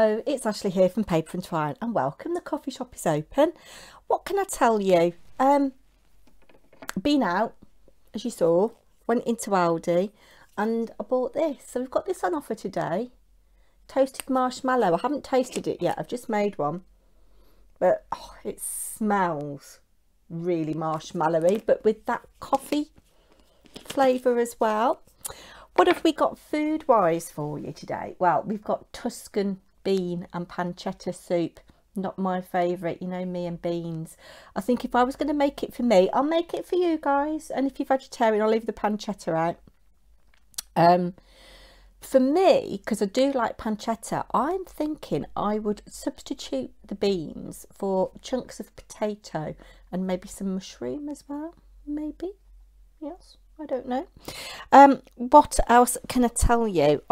Hello, it's Ashley here from Paper&Twine and welcome. The coffee shop is open. What can I tell you? Been out, as you saw, went into Aldi and I bought this. So we've got this on offer today. Toasted marshmallow. I haven't tasted it yet. I've just made one. But it smells really marshmallowy, but with that coffee flavour as well. What have we got food-wise for you today? Well, we've got Tuscan bean and pancetta soup. Not my favourite, you know me and beans. I think if I was going to make it for me, I'll make it for you guys. And if you're vegetarian, I'll leave the pancetta out. For me, because I do like pancetta, I'm thinking I would substitute the beans for chunks of potato and maybe some mushroom as well. Maybe. Yes. I don't know. What else can I tell you?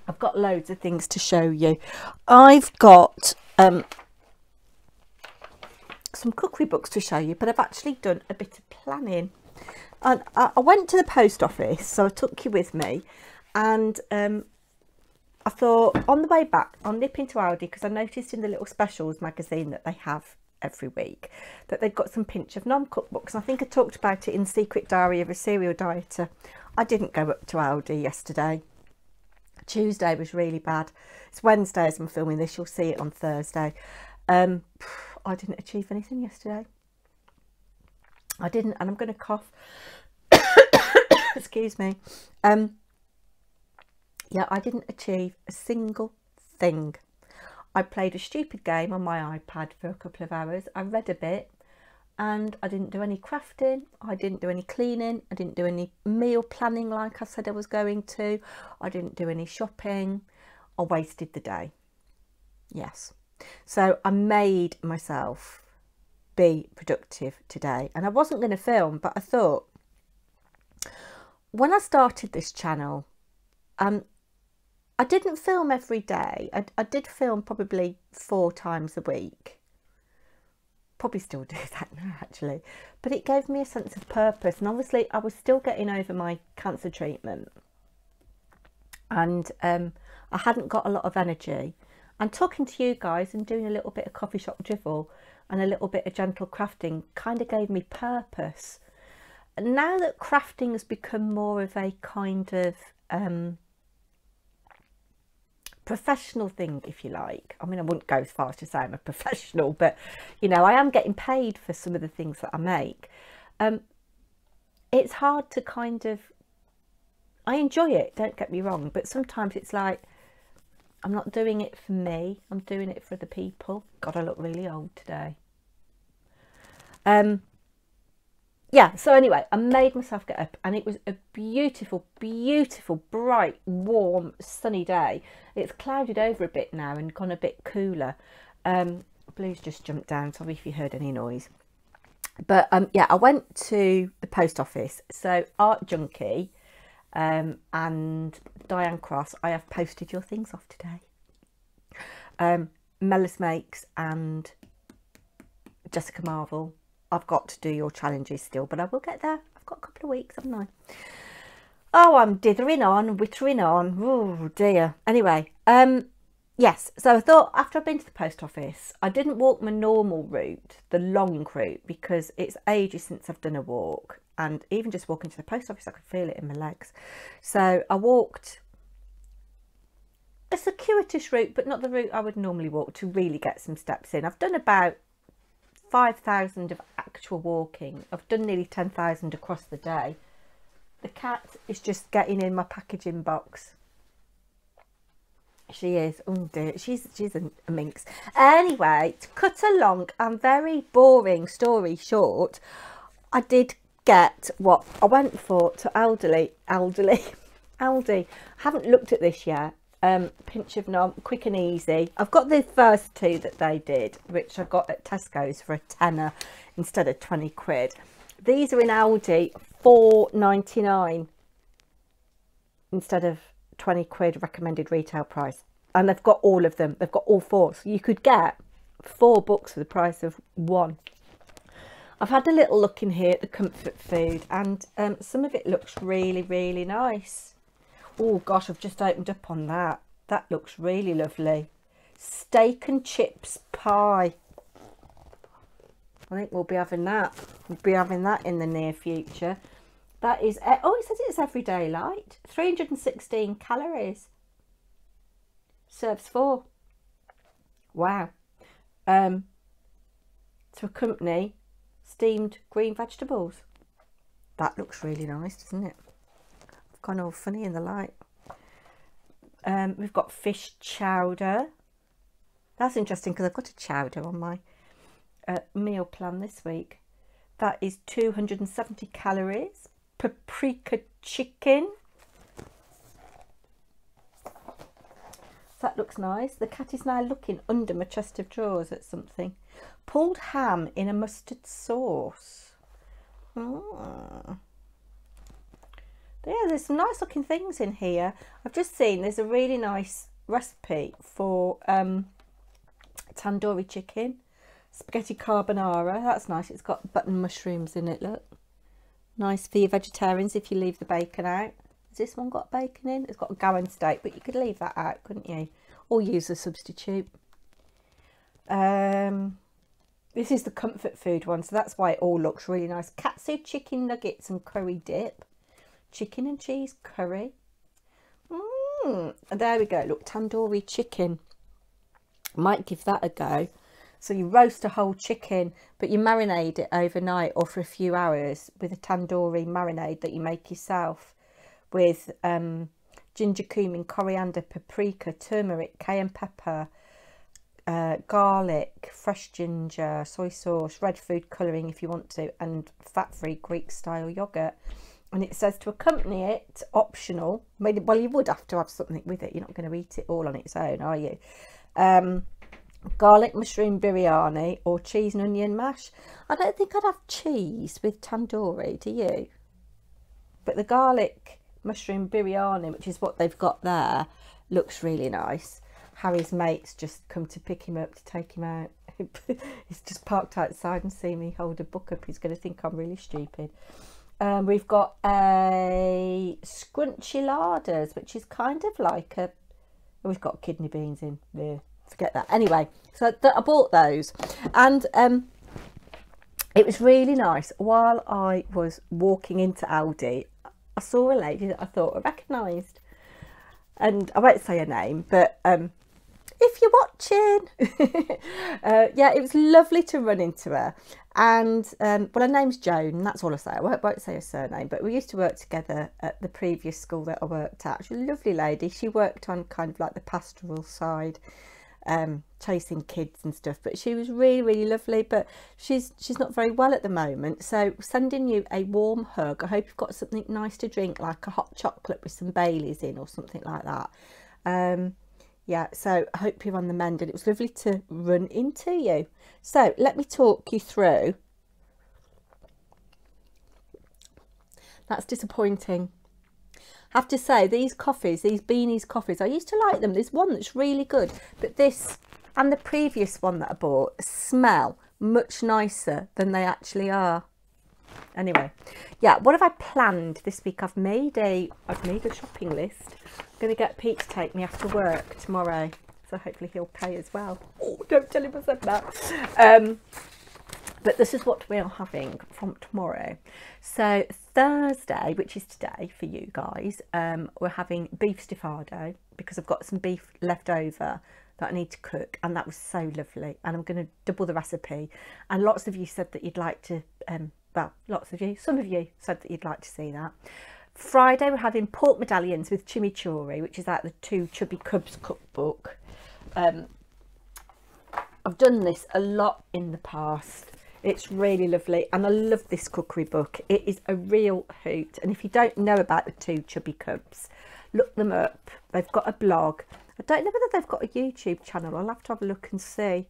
I've got loads of things to show you. I've got some cookery books to show you, but I've actually done a bit of planning. And I went to the post office, so I took you with me, and I thought on the way back I'll nip into Aldi because I noticed in the little specials magazine that they have every week that they've got some pinch of nom cookbooks. And I think I talked about it in Secret Diary of a Serial Dieter. I didn't go up to Aldi yesterday. Tuesday was really bad. It's Wednesday as I'm filming this. You'll see it on Thursday. I didn't achieve anything yesterday. I didn't, and I'm going to cough. Excuse me. Yeah, I didn't achieve a single thing. I played a stupid game on my iPad for a couple of hours. I read a bit and I didn't do any crafting. I didn't do any cleaning. I didn't do any meal planning like I said I was going to. I didn't do any shopping. I wasted the day. Yes. So I made myself be productive today. And I wasn't going to film, but I thought when I started this channel, I didn't film every day. I did film probably 4 times a week. Probably still do that now actually. But it gave me a sense of purpose. And obviously I was still getting over my cancer treatment. And I hadn't got a lot of energy. And talking to you guys and doing a little bit of coffee shop drivel and a little bit of gentle crafting kind of gave me purpose. And now that crafting has become more of a kind of professional thing, if you like. I mean, I wouldn't go as far as to say I'm a professional, but you know, I am getting paid for some of the things that I make. It's hard to kind of, I enjoy it, don't get me wrong, but sometimes it's like I'm not doing it for me, I'm doing it for the people. God, I look really old today. Yeah, so anyway, I made myself get up and it was a beautiful, beautiful, bright, warm, sunny day. It's clouded over a bit now and gone a bit cooler. Blue's just jumped down, sorry if you heard any noise. But yeah, I went to the post office. So Art Junkie and Diane Cross, I have posted your things off today. Mellis Makes and Jessica Marvel. I've got to do your challenges still, but I will get there. I've got a couple of weeks, haven't I? Oh, I'm dithering on, wittering on. Oh, dear. Anyway, yes. So I thought after I've been to the post office, I didn't walk my normal route, the long route, because it's ages since I've done a walk. And even just walking to the post office, I could feel it in my legs. So I walked a circuitous route, but not the route I would normally walk to really get some steps in. I've done about 5,000 of actual walking. I've done nearly 10,000 across the day. The cat is just getting in my packaging box. She is. Oh dear, she's a minx. Anyway, to cut a long and very boring story short, I did get what I went for to Aldi. I haven't looked at this yet. Pinch of nom, quick and easy. I've got the first 2 that they did, which I got at Tesco's for a tenner instead of 20 quid. These are in Aldi, £4.99 instead of 20 quid recommended retail price. And they've got all of them. They've got all 4. So you could get 4 books for the price of 1. I've had a little look in here at the comfort food and some of it looks really, really nice. Oh gosh, I've just opened up on that. That looks really lovely. Steak and chips pie. I think we'll be having that. We'll be having that in the near future. That is, oh, it says it's everyday light. 316 calories. Serves 4. Wow. To accompany steamed green vegetables. That looks really nice, doesn't it? I've gone all funny in the light. We've got fish chowder. That's interesting because I've got a chowder on my meal plan this week. That is 270 calories. Paprika chicken. That looks nice. The cat is now looking under my chest of drawers at something. Pulled ham in a mustard sauce. Oh. Yeah, there's some nice looking things in here. I've just seen there's a really nice recipe for tandoori chicken. Spaghetti carbonara. That's nice. It's got button mushrooms in it, look. Nice for your vegetarians if you leave the bacon out. Has this one got bacon in? It's got a Gowan steak, but you could leave that out, couldn't you? Or use a substitute. This is the comfort food one, so that's why it all looks really nice. Katsu chicken nuggets and curry dip. Chicken and cheese curry. And there we go. Look, tandoori chicken. Might give that a go. So you roast a whole chicken, but you marinate it overnight or for a few hours with a tandoori marinade that you make yourself with ginger, cumin, coriander, paprika, turmeric, cayenne pepper, garlic, fresh ginger, soy sauce, red food colouring if you want to, and fat-free Greek style yoghurt. And it says to accompany it, optional. Well, you would have to have something with it. You're not going to eat it all on its own, are you? Garlic mushroom biryani or cheese and onion mash. I don't think I'd have cheese with tandoori, do you? But the garlic mushroom biryani, which is what they've got there, looks really nice. Harry's mates just come to pick him up to take him out. He's just parked outside and see me hold a book up. He's going to think I'm really stupid. We've got a scrunchy larders, which is kind of like a... Oh, we've got kidney beans in there. Forget that. Anyway, so I bought those, and it was really nice. While I was walking into Aldi, I saw a lady that I thought I recognised, and I won't say her name, but if you're watching, yeah, it was lovely to run into her. And well, her name's Joan, and that's all I say. I won't say her surname, but we used to work together at the previous school that I worked at. She's a lovely lady. She worked on kind of like the pastoral side, chasing kids and stuff, but she was really lovely. But she's not very well at the moment, so sending you a warm hug. I hope you've got something nice to drink, like a hot chocolate with some Baileys in or something like that. Yeah, so I hope you're on the mend, and it was lovely to run into you. So let me talk you through. That's disappointing. I have to say, these coffees, these Beanies coffees, I used to like them. There's one that's really good, but this and the previous one that I bought smell much nicer than they actually are. Anyway, yeah, what have I planned this week? I've made a shopping list. I'm going to get Pete to take me after work tomorrow, so hopefully he'll pay as well. Oh, don't tell him I said that. But this is what we are having from tomorrow. So Thursday, which is today for you guys, we're having beef stufado, because I've got some beef left over that I need to cook, and that was so lovely, and I'm going to double the recipe. And lots of you said that you'd like to, well, lots of you, some of you said that you'd like to see that. Friday we're having pork medallions with chimichurri, which is out the Two Chubby Cubs cookbook. I've done this a lot in the past. It's really lovely, and I love this cookery book. It is a real hoot, and if you don't know about the Two Chubby Cubs, look them up. They've got a blog. I don't know whether they've got a YouTube channel. I'll have to have a look and see.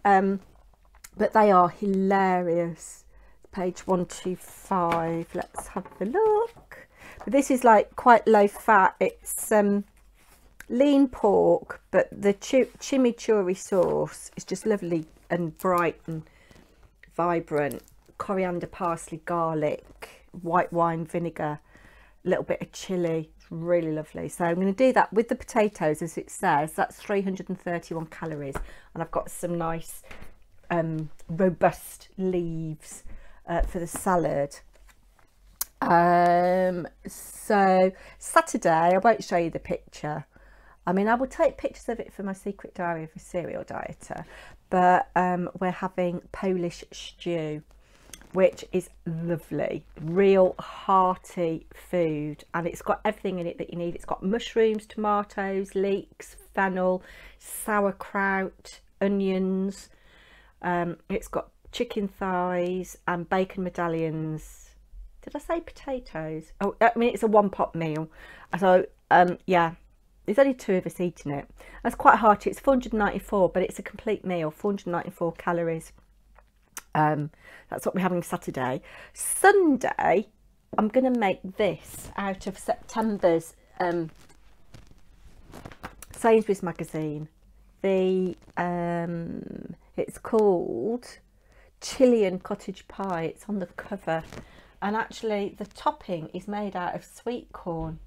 But they are hilarious. Page 125. Let's have a look. But this is like quite low fat. It's lean pork, but the chimichurri sauce is just lovely and bright and vibrant. Coriander, parsley, garlic, white wine vinegar, a little bit of chilli. It's really lovely. So I'm going to do that with the potatoes, as it says. That's 331 calories, and I've got some nice robust leaves for the salad. So Saturday, I won't show you the picture. I mean, I will take pictures of it for my secret diary of a serial dieter, but we're having Polish stew, which is lovely, real hearty food, and it's got everything in it that you need. It's got mushrooms, tomatoes, leeks, fennel, sauerkraut, onions. It's got chicken thighs and bacon medallions. Did I say potatoes? Oh, I mean, it's a one pot meal. So yeah, there's only 2 of us eating it. That's quite hearty. It's 494, but it's a complete meal, 494 calories. That's what we're having Saturday. Sunday, I'm going to make this out of September's Sainsbury's magazine. The it's called Chilean Cottage Pie. It's on the cover, and actually the topping is made out of sweet corn.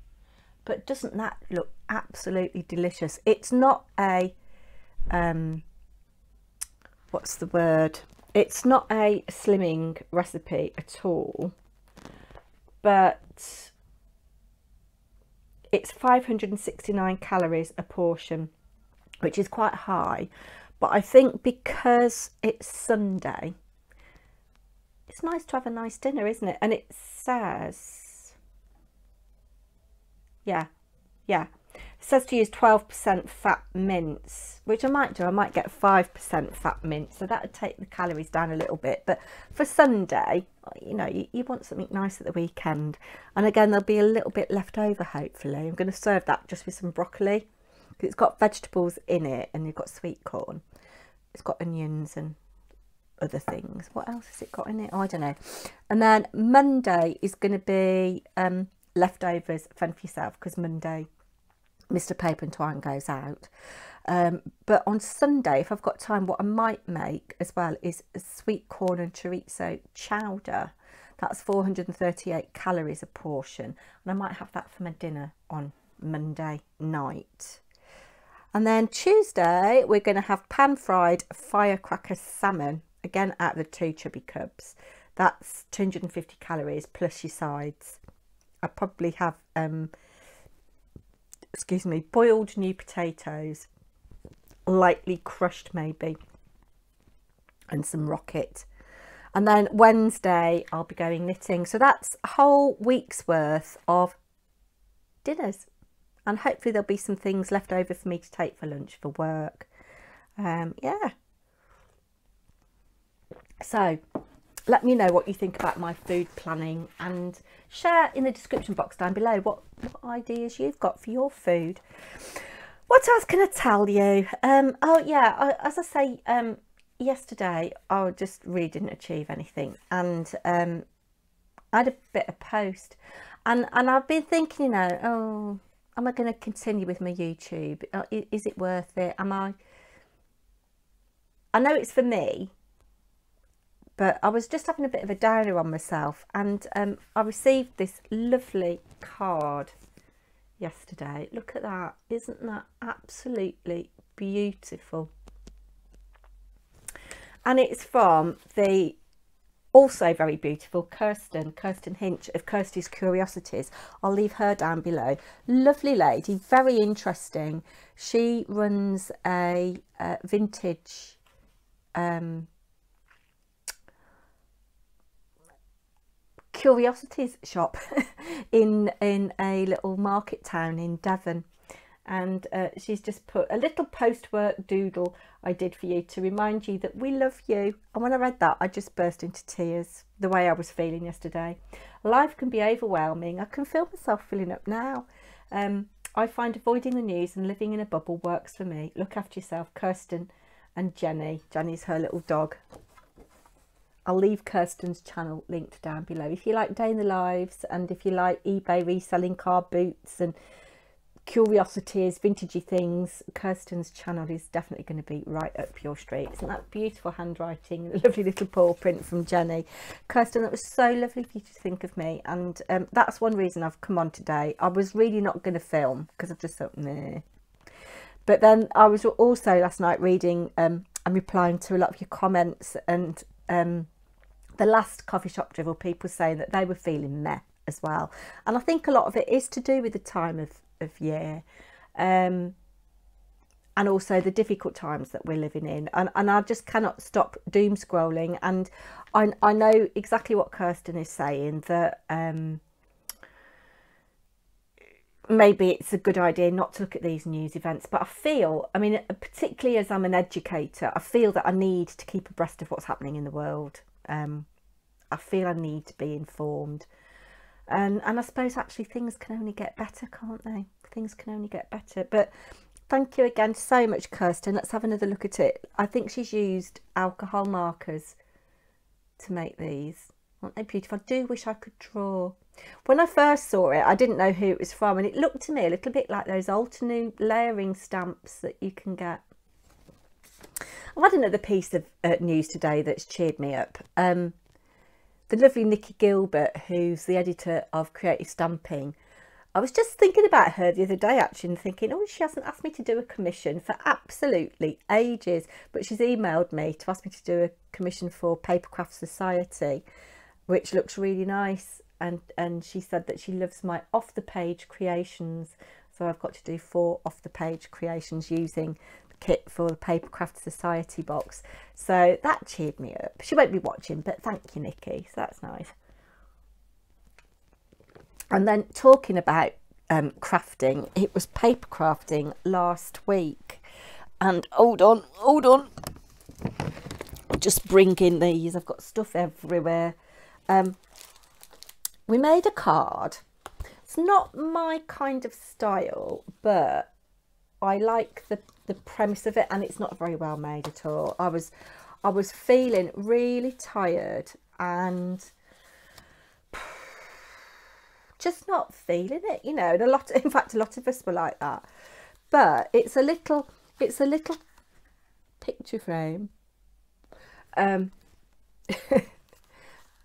But doesn't that look absolutely delicious? It's not a what's the word? It's not a slimming recipe at all, but it's 569 calories a portion, which is quite high. But I think because it's Sunday, it's nice to have a nice dinner, isn't it? And it says, yeah, it says to use 12% fat mince, which I might do. I might get 5% fat mince, so that would take the calories down a little bit. But for Sunday, you know, you want something nice at the weekend. And again, there'll be a little bit left over, hopefully. I'm going to serve that just with some broccoli, because it's got vegetables in it, and you've got sweet corn. It's got onions and other things. What else has it got in it? Oh, I don't know. And then Monday is going to be leftovers, fend for yourself, because Monday Mr. Paper&Twine goes out. But on Sunday, if I've got time, what I might make as well is a sweet corn and chorizo chowder. That's 438 calories a portion, and I might have that for my dinner on Monday night. And then Tuesday, we're going to have pan-fried firecracker salmon, again out of the 2 chubby cubs. That's 250 calories plus your sides. I probably have excuse me, boiled new potatoes, lightly crushed maybe, and some rocket. And then Wednesday I'll be going knitting. So that's a whole week's worth of dinners, and hopefully there'll be some things left over for me to take for lunch for work. Yeah, so let me know what you think about my food planning, and share in the description box down below what ideas you've got for your food. What else can I tell you? Oh yeah, as I say, yesterday I just really didn't achieve anything, and I had a bit of post, and I've been thinking, you know, oh, am I going to continue with my YouTube? Is it worth it? I know it's for me, but I was just having a bit of a downer on myself, and I received this lovely card yesterday. Look at that. Isn't that absolutely beautiful? And it's from the also very beautiful Kirsten Hinch of Kirsty's Curiosities. I'll leave her down below. Lovely lady, very interesting. She runs a vintage curiosities shop in a little market town in Devon, and she's just put a little post-work doodle I did for you to remind you that we love you. And when I read that, I just burst into tears, the way I was feeling yesterday. Life can be overwhelming. I can feel myself filling up now. I find avoiding the news and living in a bubble works for me. Look after yourself. Kirsten and Jenny. Jenny's her little dog. I'll leave Kirsten's channel linked down below. If you like day in the lives, and if you like eBay reselling car boots and curiosities, vintagey things, Kirsten's channel is definitely going to be right up your street. Isn't that beautiful handwriting? A lovely little paw print from Jenny. Kirsten, that was so lovely for you to think of me, and that's one reason I've come on today. I was really not going to film because I just thought, nah. But then I was also last night reading and replying to a lot of your comments, and the last coffee shop drivel, people saying that they were feeling meh as well. And I think a lot of it is to do with the time of year, and also the difficult times that we're living in, and I just cannot stop doom scrolling. And I know exactly what Kirsten is saying, that maybe it's a good idea not to look at these news events, but I feel, I mean, particularly as I'm an educator, I feel that I need to keep abreast of what's happening in the world. I feel I need to be informed. And I suppose actually things can only get better, can't they? Things can only get better. But thank you again so much, Kirsten. Let's have another look at it. I think she's used alcohol markers to make these. Aren't they beautiful? I do wish I could draw. When I first saw it, I didn't know who it was from, and it looked to me a little bit like those alternate layering stamps that you can get. I've had another piece of news today that's cheered me up. The lovely Nikki Gilbert, who's the editor of Creative Stamping. I was just thinking about her the other day, actually, and thinking, oh, she hasn't asked me to do a commission for absolutely ages, but she's emailed me to ask me to do a commission for Papercraft Society, which looks really nice. And she said that she loves my off-the-page creations, so I've got to do 4 off-the-page creations using kit for the Papercraft Society box. So that cheered me up. She won't be watching, but thank you, Nikki, so that's nice. And then talking about crafting, it was paper crafting last week, and hold on, just bring in these, I've got stuff everywhere. We made a card. It's not my kind of style, but I like the premise of it, and it's not very well made at all. I was feeling really tired and just not feeling it, you know. And in fact, a lot of us were like that. But it's a little picture frame.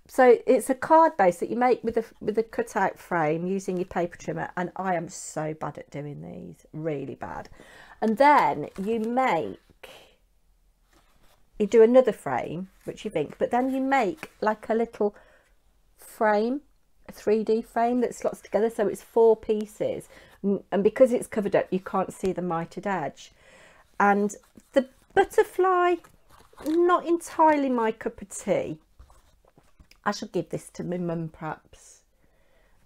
So it's a card base that you make with a cutout frame using your paper trimmer, and I am so bad at doing these, really bad. And then you do another frame, which you think, but then you make like a little frame, a 3D frame that slots together, so it's 4 pieces, and because it's covered up, you can't see the mitered edge. And the butterfly, not entirely my cup of tea. I should give this to my mum, perhaps,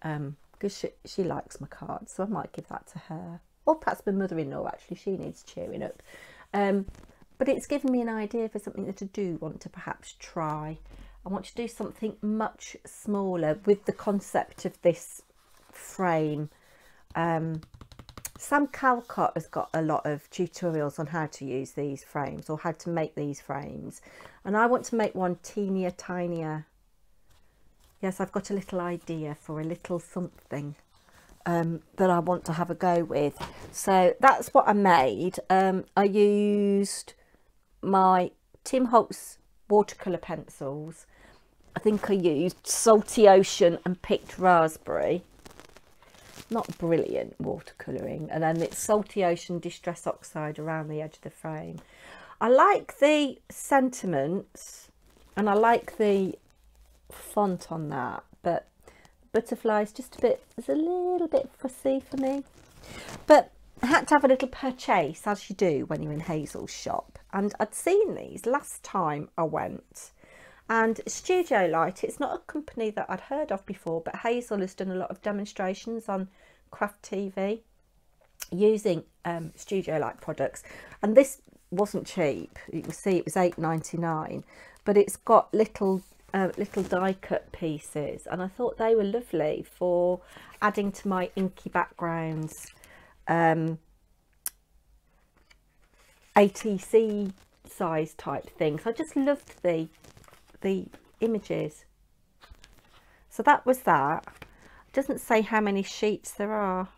because she likes my cards, so I might give that to her. Or perhaps my mother-in-law, actually, she needs cheering up. But it's given me an idea for something that I do want to perhaps try. I want to do something much smaller with the concept of this frame. Sam Calcott has got a lot of tutorials on how to use these frames, or how to make these frames. And I want to make one teenier, tinier. Yes, I've got a little idea for a little something that I want to have a go with. So that's what I made. I used my Tim Holtz watercolour pencils. I think I used Salty Ocean and Picked Raspberry. Not brilliant watercolouring. And then it's Salty Ocean Distress Oxide around the edge of the frame. I like the sentiments, and I like the font on that, but butterfly is just it's a little bit fussy for me. But I had to have a little purchase, as you do when you're in Hazel's shop, and I'd seen these last time I went. And Studio Light, it's not a company that I'd heard of before, but Hazel has done a lot of demonstrations on Craft TV using Studio Light products, and this wasn't cheap. You can see it was £8.99, but it's got little die cut pieces, and I thought they were lovely for adding to my inky backgrounds. ATC size type things. I just loved the images. So that was that. It doesn't say how many sheets there are.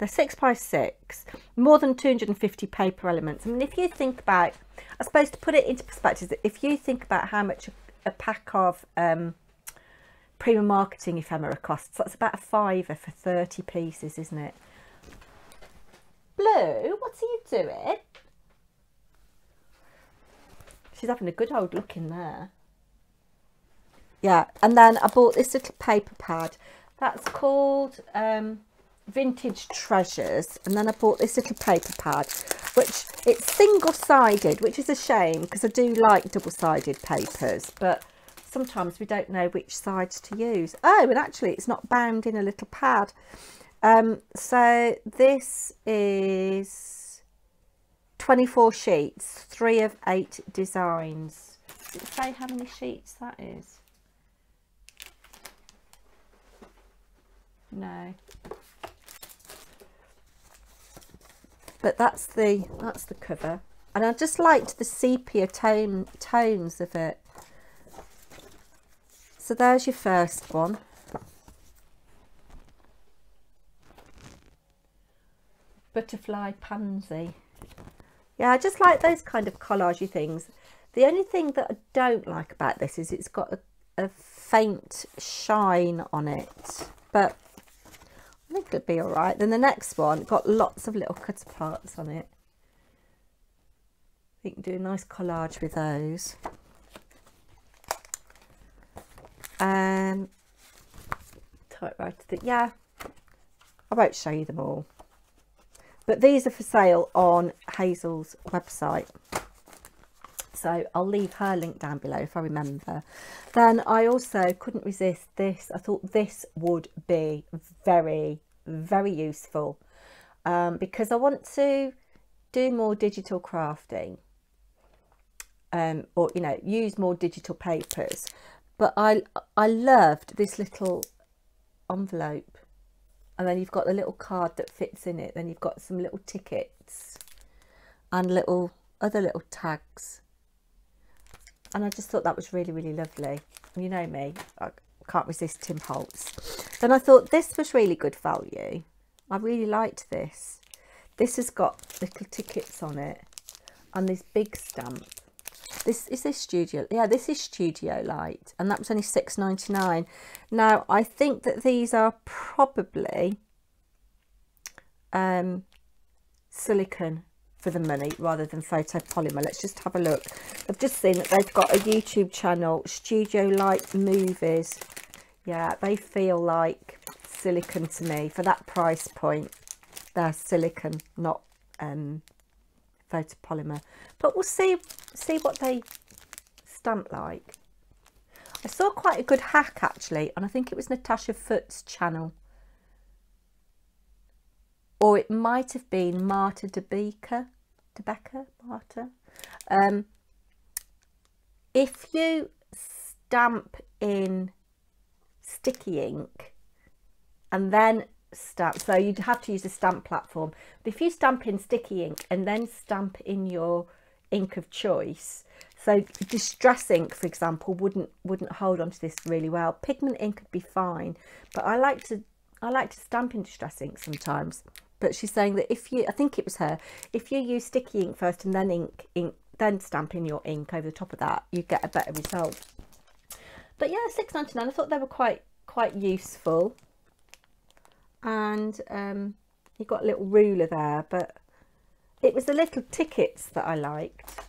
They're 6x6, more than 250 paper elements. I mean, if you think about, I suppose to put it into perspective, if you think about how much a pack of Prima Marketing ephemera costs, that's about a £5 for 30 pieces, isn't it? Blue, what are you doing? She's having a good old look in there. Yeah, and then I bought this little paper pad. That's called Vintage Treasures. And then I bought this little paper pad, which it's single-sided, which is a shame because I do like double-sided papers, but sometimes we don't know which sides to use. Oh, and actually it's not bound in a little pad. So this is 24 sheets, 3 of 8 designs. Does it say how many sheets that is? No. But that's the cover. And I just liked the sepia tones of it. So there's your first one. Butterfly pansy. Yeah, I just like those kind of collagey things. The only thing that I don't like about this is it's got a faint shine on it, but I think it'll be all right. Then the next one got lots of little cut parts on it. You can do a nice collage with those. Typewriter, yeah, I won't show you them all, but these are for sale on Hazel's website, so I'll leave her link down below if I remember. Then I also couldn't resist this. I thought this would be very, very useful because I want to do more digital crafting, or you know, use more digital papers. But I loved this little envelope, and then you've got the little card that fits in it. Then you've got some little tickets and other little tags, and I just thought that was really, really lovely. You know me, I can't resist Tim Holtz. Then I thought this was really good value. I really liked this. This has got little tickets on it and this big stamp. This is this Studio, yeah, this is Studio Light, and that was only £6.99. Now I think that these are probably silicone for the money rather than photopolymer. Let's just have a look. I've just seen that they've got a YouTube channel, Studio Light Movies. Yeah, they feel like silicone to me for that price point. They're silicone, not photopolymer, but we'll see what they stamp like. I saw quite a good hack actually, and I think it was Natasha Foot's channel, or it might have been Marta DeBecker, Marta. If you stamp in sticky ink and then stamp, so you'd have to use a stamp platform, but if you stamp in sticky ink and then stamp in your ink of choice, so distress ink for example wouldn't hold onto this really well. Pigment ink would be fine, but I like to stamp in distress ink sometimes. But she's saying that if you, I think it was her, if you use sticky ink first and then then stamp in your ink over the top of that, you get a better result. But yeah, £6.99. I thought they were quite useful. And you've got a little ruler there, but it was the little tickets that I liked.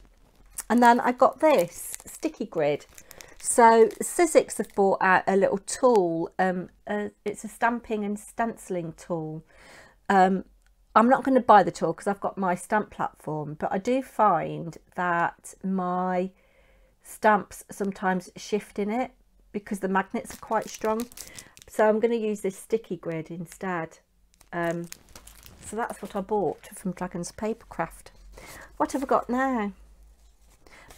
And then I got this sticky grid. So Sizzix have brought out a little tool. It's a stamping and stenciling tool. I'm not going to buy the tool because I've got my stamp platform, but I do find that my stamps sometimes shift in it because the magnets are quite strong. So I'm going to use this sticky grid instead. So that's what I bought from Dragon's Papercraft. What have I got now?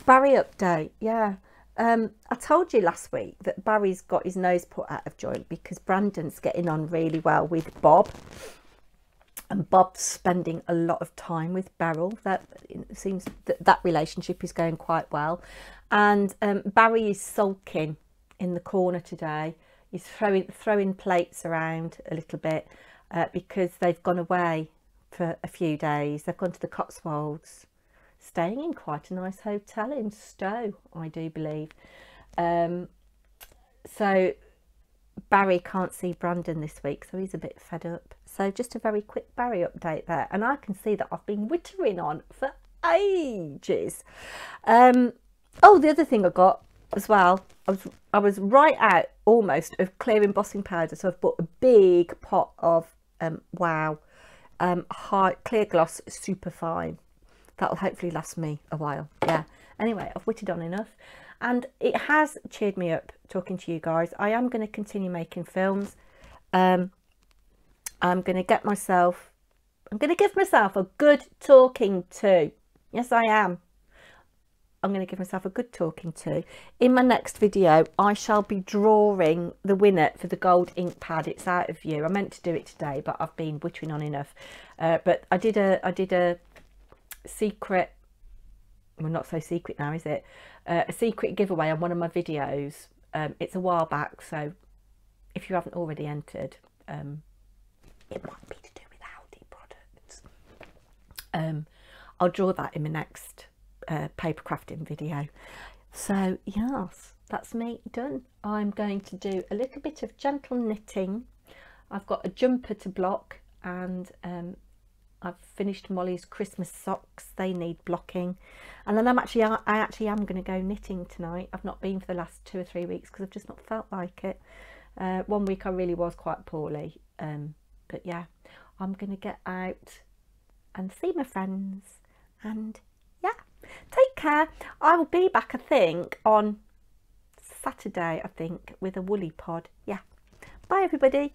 Barry update. Yeah. I told you last week that Barry's got his nose put out of joint because Brandon's getting on really well with Bob. And Bob's spending a lot of time with Beryl. That it seems that relationship is going quite well. And Barry is sulking in the corner today. He's throwing plates around a little bit, because they've gone away for a few days. They've gone to the Cotswolds, staying in quite a nice hotel in Stowe, I do believe. So Barry can't see Brandon this week, so he's a bit fed up. So just a very quick Barry update there. And I can see that I've been wittering on for ages. Oh, the other thing I got as well, I was right out almost of clear embossing powder, so I've bought a big pot of Wow high clear gloss super fine. That'll hopefully last me a while. Yeah, anyway, I've witted on enough, and it has cheered me up talking to you guys. I am going to continue making films. I'm going to give myself a good talking to. Yes, I am. I'm going to give myself a good talking to. In my next video, I shall be drawing the winner for the gold ink pad. It's out of view. I meant to do it today, but I've been wittering on enough. But I did a secret, well, not so secret now, is it? A secret giveaway on one of my videos. It's a while back, so if you haven't already entered, it might be to do with Aldi products. I'll draw that in my next paper crafting video. So yes, that's me done. I'm going to do a little bit of gentle knitting. I've got a jumper to block, and I've finished Molly's Christmas socks. They need blocking, and then I actually am going to go knitting tonight. I've not been for the last 2 or 3 weeks because I've just not felt like it. One week I really was quite poorly, but yeah, I'm going to get out and see my friends, and yeah, take care. I will be back, I think, on Saturday, I think, with a woolly pod. Yeah, bye everybody.